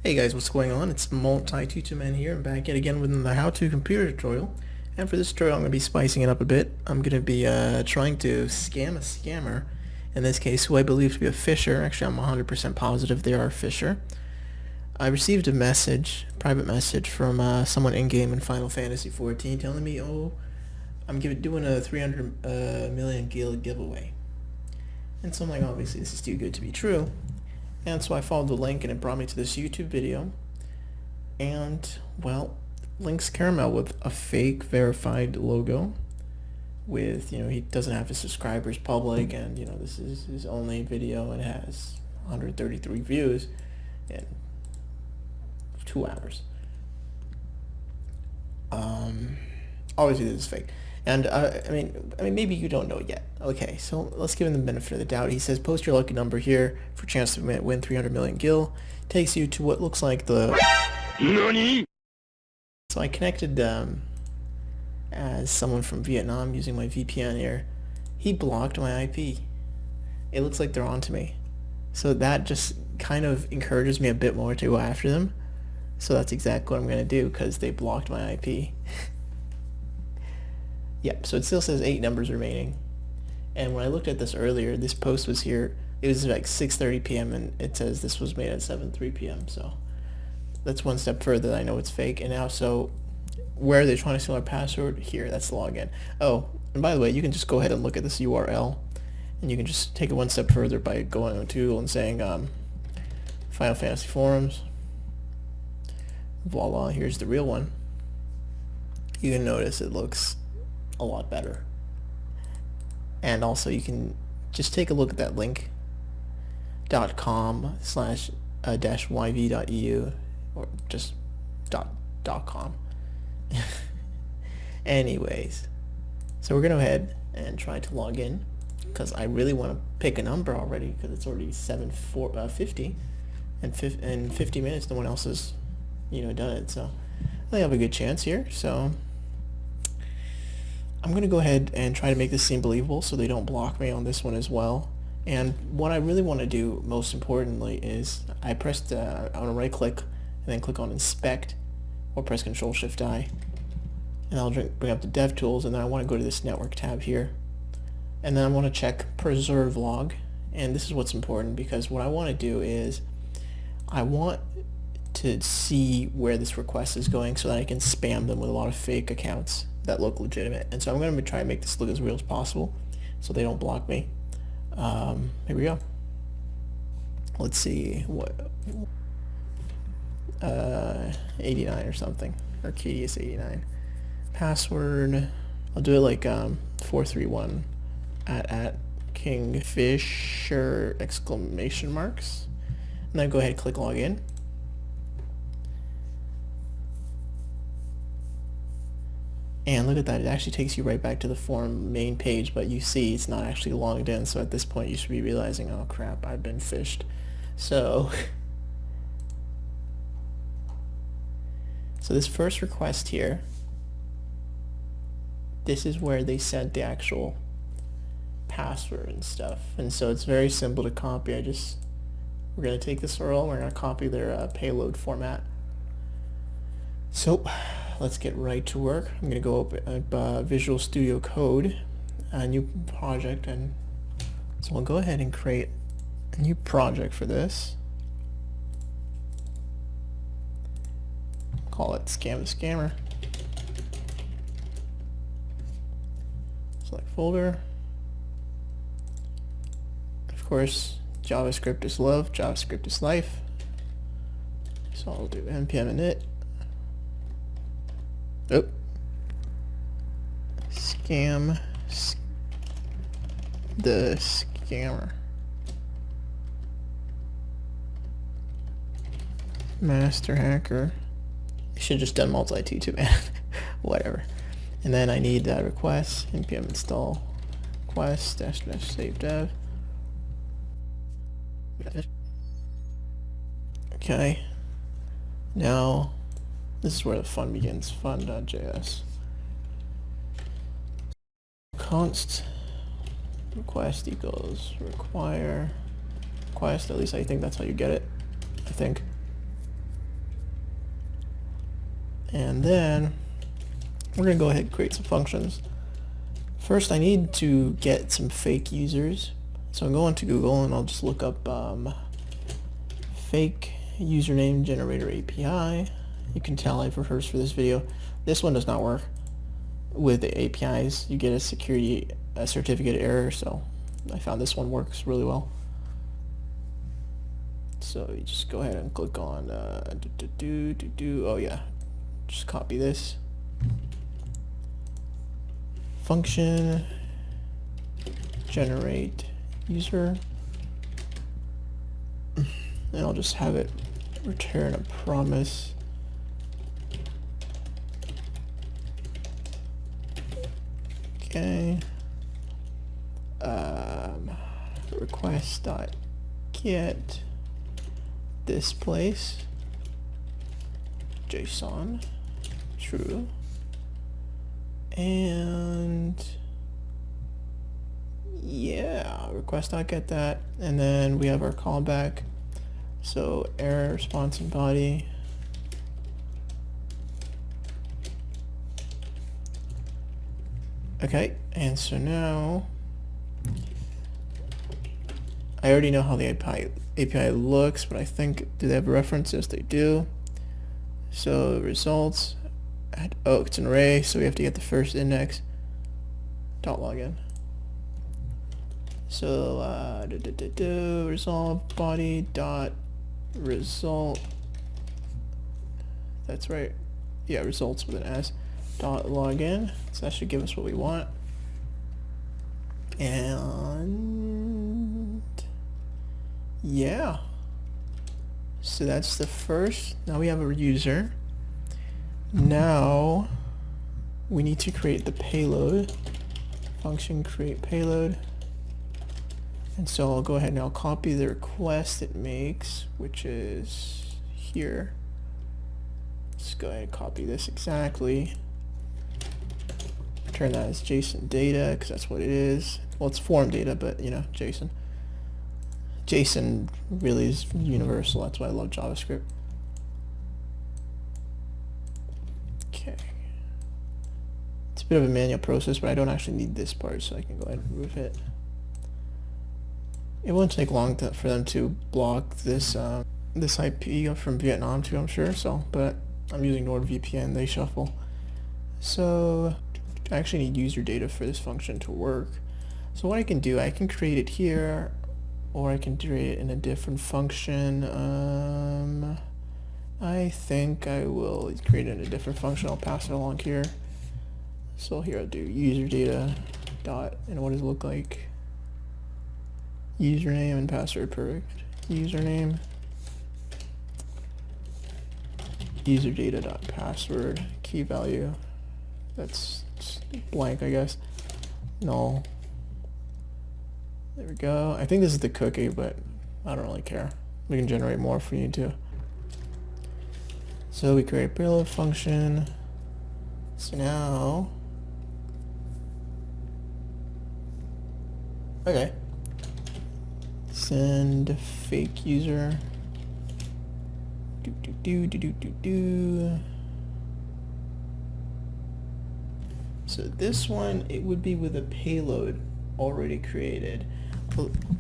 Hey guys, what's going on? It's Multi-Tutor-Man here. I'm back yet again with another how-to computer tutorial. And for this tutorial, I'm going to be spicing it up a bit. I'm going to be trying to scam a scammer, in this case, who I believe to be a phisher. Actually, I'm 100% positive they are a phisher. I received a message, private message, from someone in-game in Final Fantasy XIV telling me, oh, I'm doing a 300 million guild giveaway. And so I'm like, obviously this is too good to be true. And so I followed the link and it brought me to this YouTube video. And, well, Link's caramel with a fake verified logo with, he doesn't have his subscribers public, and, this is his only video, and it has 133 views in 2 hours. Obviously this is fake. And, I mean, maybe you don't know yet. Okay, so let's give him the benefit of the doubt. He says, post your lucky number here for a chance to win 300 million gil. Takes you to what looks like the... NANI? So I connected as someone from Vietnam using my VPN here. He blocked my IP. It looks like they're onto me. So that just kind of encourages me a bit more to go after them. So that's exactly what I'm going to do, because they blocked my IP. Yep, so it still says 8 numbers remaining. And when I looked at this earlier, this post was here, it was like 6:30 p.m. and it says this was made at 7:03 p.m. So that's one step further that I know it's fake. And now, so where are they trying to steal our password? Here, that's the login. Oh, and by the way, you can just go ahead and look at this URL, and you can just take it one step further by going to and saying Final Fantasy forums. Voila, here's the real one. You can notice it looks a lot better. And also you can just take a look at that link .com/-yv.eu or just .com. Anyways, so we're gonna go ahead and try to log in, because I really want to pick a number already, because it's already 7:50 and in 50 minutes no one else has done it, so I think I have a good chance here. So I'm going to go ahead and try to make this seem believable so they don't block me on this one as well. And what I really want to do, most importantly, is I want to right click and then click on inspect, or press Ctrl-Shift-I, and I'll bring up the dev tools, and then I want to go to this network tab here, and then I want to check preserve log. And this is what's important, because what I want to do is I want to see where this request is going so that I can spam them with a lot of fake accounts that look legitimate. And so I'm going to try and make this look as real as possible so they don't block me. Here we go. Let's see, what 89 or something. Arcadius 89. Password, I'll do it like 431 at Kingfisher exclamation marks. And then go ahead and click login. And look at that, it actually takes you right back to the forum main page, but you see it's not actually logged in, so at this point you should be realizing, oh crap, I've been phished. So this first request here, this is where they sent the actual password and stuff. And so it's very simple to copy. We're going to take this URL, we're going to copy their payload format. So let's get right to work. I'm going to go up Visual Studio Code, a new project, and so I'll go ahead and create a new project for this. Call it Scam the Scammer. Select folder. Of course, JavaScript is love, JavaScript is life. So I'll do npm init. Oh. Scam the scammer. Master hacker. I should have just done multi-tutor-man. Whatever. And then I need request, npm install request -- save dev. Okay. Now this is where the fun begins, fun.js. Const request equals require request, at least I think that's how you get it, I think. And then we're gonna go ahead and create some functions. First, I need to get some fake users. So I'm going to Google and I'll just look up fake username generator API. You can tell I've rehearsed for this video. This one does not work with the APIs. You get a certificate error, so I found this one works really well. So you just go ahead and click on oh yeah, just copy this function, generate user, and I'll just have it return a promise. Okay. Request.get this place JSON true, and yeah, request.get that, and then we have our callback. So error response and body. Okay, and so now I already know how the API looks, but I think, do they have references? They do. So results, oh, it's an array, so we have to get the first index, dot login. So resolve body dot result, that's right, yeah, results with an S, dot login. So that should give us what we want. And yeah, so that's the first. Now we have a user. Now we need to create the payload function, create payload. And so I'll go ahead and I'll copy the request it makes, which is here. Let's go ahead and copy this exactly. Turn that as JSON data, because that's what it is. Well, it's form data, but you know, JSON. JSON really is universal. That's why I love JavaScript. Okay. It's a bit of a manual process, but I don't actually need this part, so I can go ahead and remove it. It won't take long for them to block this this IP from Vietnam too, I'm sure. So, but I'm using NordVPN. They shuffle. So I actually need user data for this function to work. So what I can do, I can create it here, or I can create it in a different function. I think I will create it in a different function. I'll pass it along here. So here I'll do user data dot, and what does it look like? Username and password, perfect. Username, user data dot password, key value, that's blank, I guess, null. There we go. I think this is the cookie, but I don't really care. We can generate more if we need to. So we create a payload function. So now, okay. Send fake user. So this one, it would be with a payload already created.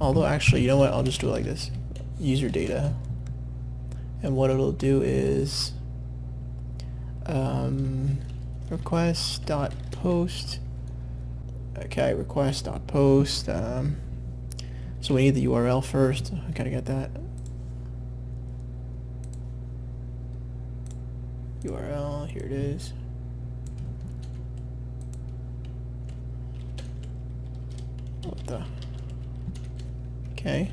Although actually, you know what? I'll just do it like this. User data. And what it'll do is request.post. Okay, request.post. So we need the URL first. I gotta get that. URL, here it is. What the? Okay.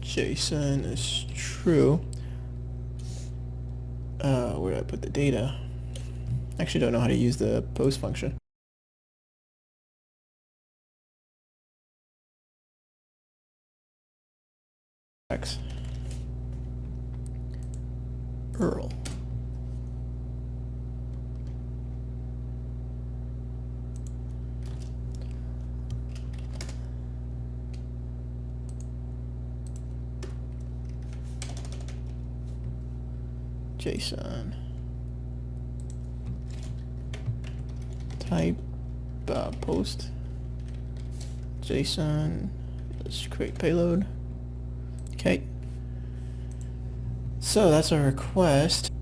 JSON is true. Where do I put the data? I actually don't know how to use the post function. Earl. JSON type post JSON. Let's create payload. Okay. So that's our request.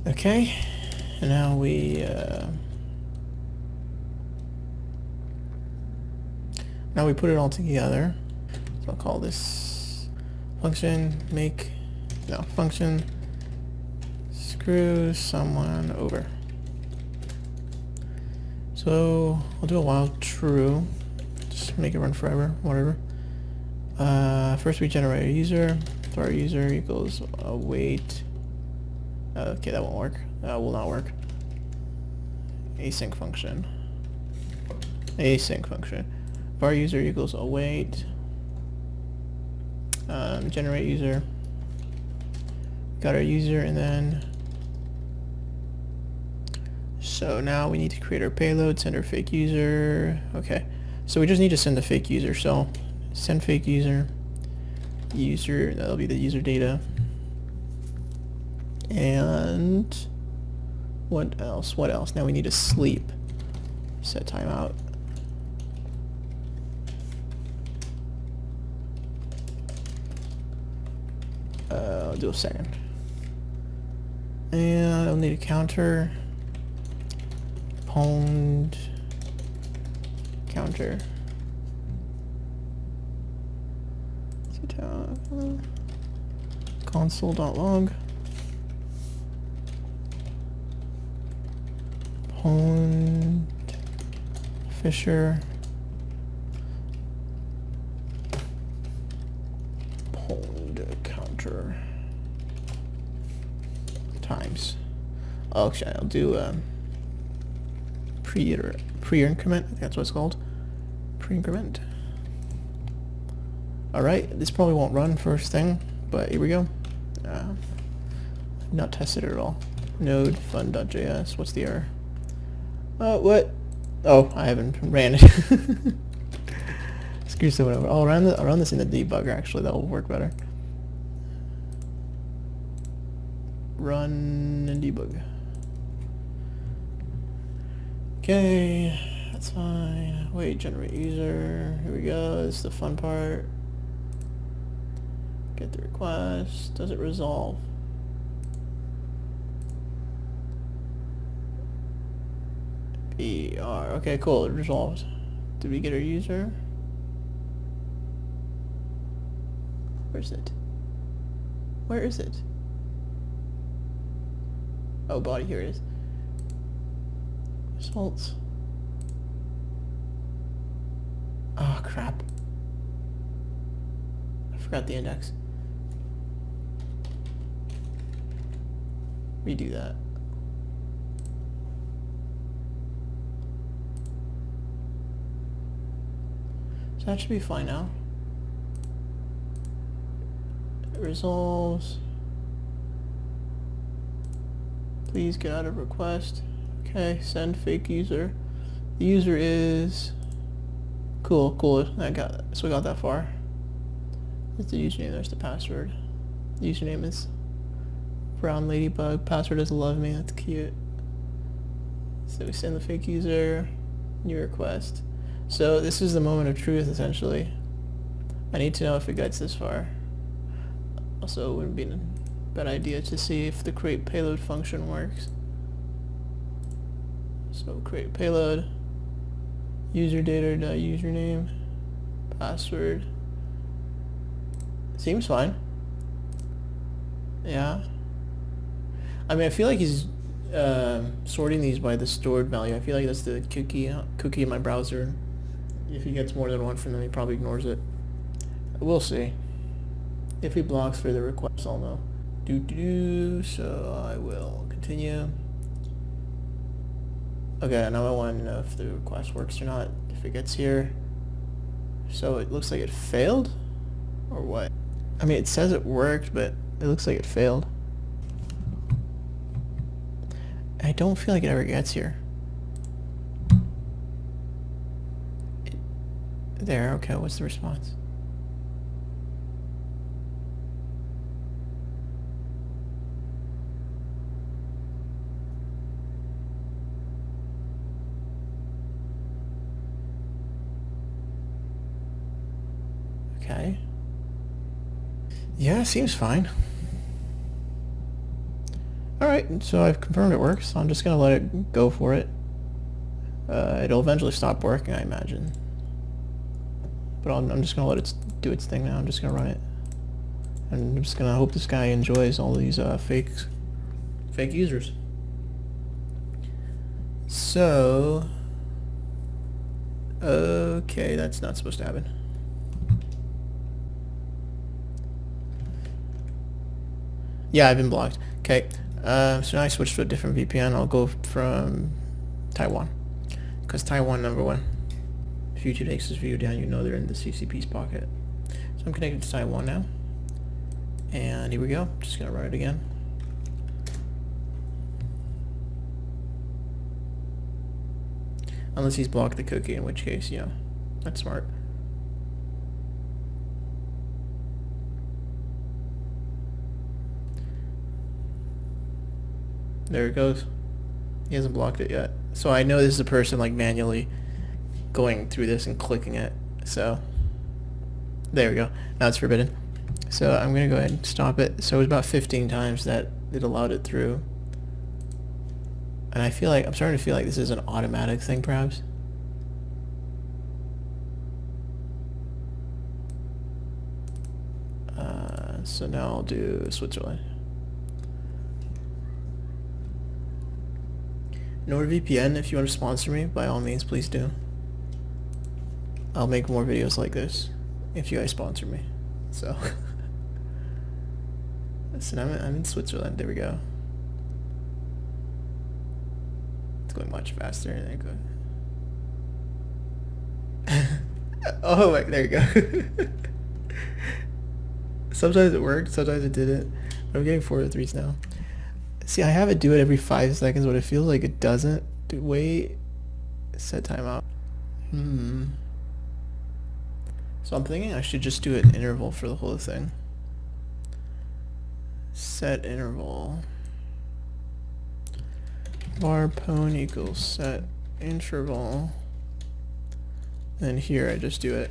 Okay, and now we put it all together. So I'll call this function function screw someone over. So I'll do a while true, just make it run forever, whatever. First we generate a user, for our user equals await. Okay, that won't work. That will not work. Async function. Async function. Var user equals await. Generate user. Got our user, and then so now we need to create our payload, send our fake user. Okay, so we just need to send the fake user. So send fake user. User, that'll be the user data. And what else? What else? Now we need to sleep. Set timeout. I'll do a second. And I'll need a counter. Pwned counter. Console.log. Pwned Fisher. Pwned counter times. Oh, actually, I'll do pre-increment. I think that's what it's called. Pre-increment. Alright, this probably won't run first thing, but here we go. Not tested it at all. Node fun.js. What's the error? What? Oh, I haven't ran it. Screw someone over. I'll run this in the debugger. Actually, that will work better. Run and debug. Okay, that's fine. Wait, generate user. Here we go. This is the fun part. Get the request. Does it resolve? BR. Okay, cool. It resolved. Did we get our user? Where's it? Where is it? Oh, body. Here it is. Results. Oh, crap. I forgot the index. Redo that. So that should be fine now. It resolves. Please get out of request. Okay, send fake user. The user is cool. So we got that far. That's the username. There's the password. The username is brown ladybug. Password is love me. That's cute. So we send the fake user. New request. So this is the moment of truth, essentially. I need to know if it gets this far. Also, it wouldn't be a bad idea to see if the create payload function works. So create payload, user data username, password. Seems fine. Yeah. I mean, I feel like he's sorting these by the stored value. I feel like that's the cookie in my browser. If he gets more than one from them, he probably ignores it. We'll see. If he blocks for the request, I'll know. So I will continue. Okay, now I want to know if the request works or not. If it gets here. So it looks like it failed? Or what? I mean, it says it worked, but it looks like it failed. I don't feel like it ever gets here. There, okay, what's the response? Okay. Yeah, seems fine. Alright, so I've confirmed it works. I'm just gonna let it go for it. It'll eventually stop working, I imagine. But I'm just gonna let it do its thing now. I'm just gonna run it. And I'm just gonna hope this guy enjoys all these fake users. So... okay, that's not supposed to happen. Yeah, I've been blocked. Okay, so now I switch to a different VPN. I'll go from Taiwan. Because Taiwan, #1. If YouTube takes this video down, you know they're in the CCP's pocket. So I'm connected to Taiwan now. And here we go. Just gonna run it again. Unless he's blocked the cookie, in which case, you know, that's smart. There it goes. He hasn't blocked it yet. So I know this is a person like manually going through this and clicking it. So there we go. Now it's forbidden. So I'm gonna go ahead and stop it. So it was about 15 times that it allowed it through. And I feel like, I'm starting to feel like this is an automatic thing perhaps. So now I'll do Switzerland. NordVPN, if you want to sponsor me, by all means, please do. I'll make more videos like this if you guys sponsor me. So, listen, I'm in Switzerland. There we go. It's going much faster. There you go. Oh, wait, there you go. Sometimes it worked, sometimes it didn't. But I'm getting 4 to 3s now. See, I have it do it every 5 seconds, but it feels like it doesn't. Wait. Set timeout. So I'm thinking I should just do an interval for the whole thing. Set interval. Var pwn equals set interval. And here I just do it.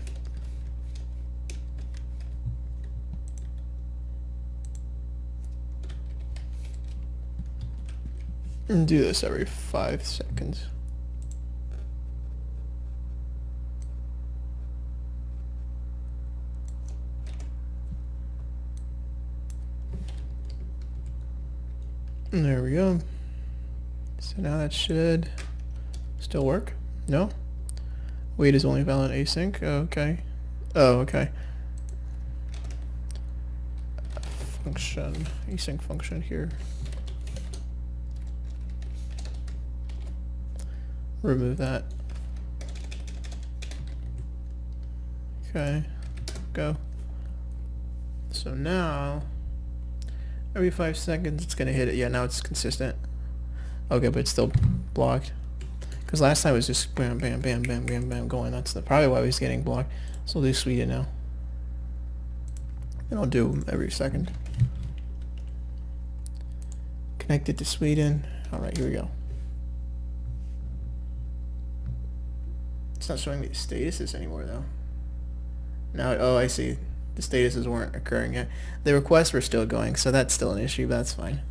And do this every 5 seconds. And there we go. So now that should still work. No? Wait is only valid async. Oh, okay. Oh, okay. Function. Async function here. Remove that. Okay, go. So now, every 5 seconds it's gonna hit it. Yeah, now it's consistent. Okay, but it's still blocked. Because last time it was just bam, bam, bam, bam, bam, bam going. That's probably why he's getting blocked. So I'll do Sweden now. And I'll do every second. Connected to Sweden. Alright, here we go. It's not showing me the statuses anymore though. Now, oh, I see. The statuses weren't occurring yet. The requests were still going, so that's still an issue, but that's fine.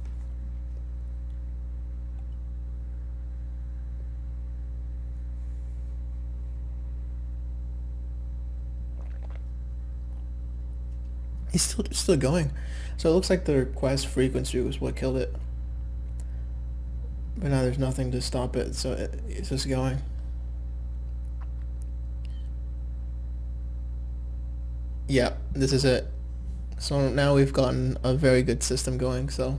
He's still going. So it looks like the request frequency was what killed it. But now there's nothing to stop it, so it's just going. Yeah, this is it. So now we've gotten a very good system going, so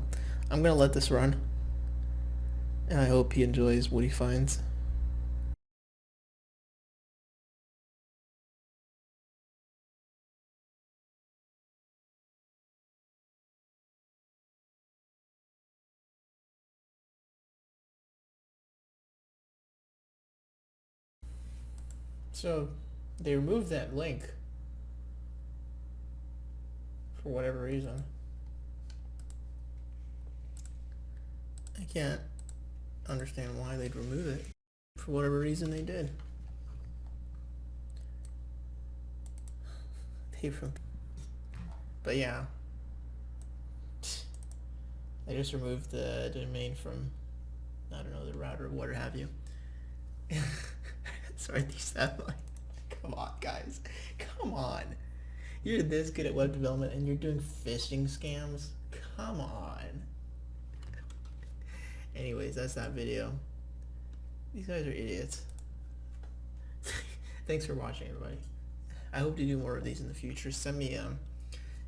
I'm gonna let this run. And I hope he enjoys what he finds. So they removed that link for whatever reason. I can't understand why they'd remove it. For whatever reason they did. But yeah. They just removed the domain from, I don't know, the router or what have you. Sorry, these that like, come on guys, come on. You're this good at web development and you're doing phishing scams? Come on. Anyways, that's that video. These guys are idiots. Thanks for watching, everybody. I hope to do more of these in the future. Send me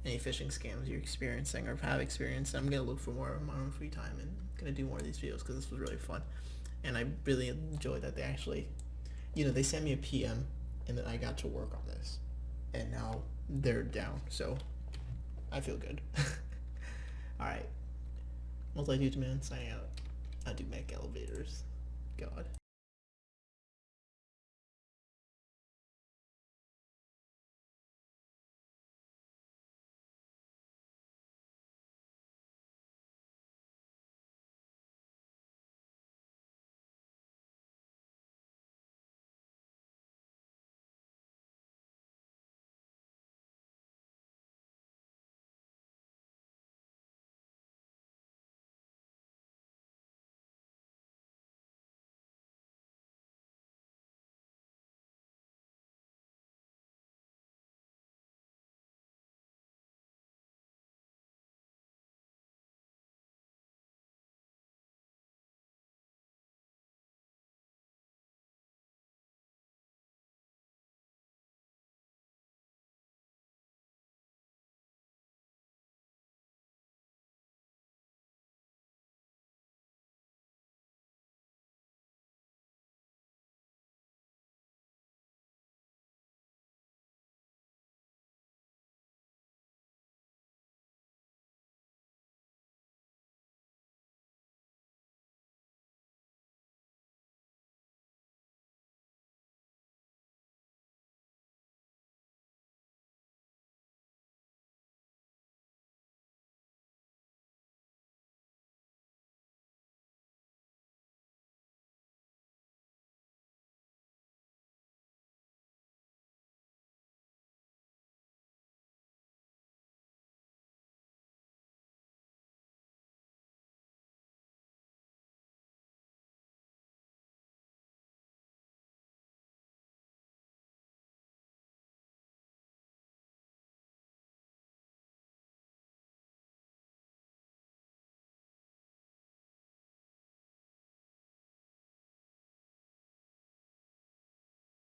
any phishing scams you're experiencing or have experienced. I'm gonna look for more of my own free time and gonna do more of these videos because this was really fun. And I really enjoyed that they actually, you know, they sent me a PM and then I got to work on this. And now they're down, so I feel good. Alright. Multi-dude man signing out. I do make elevators. God.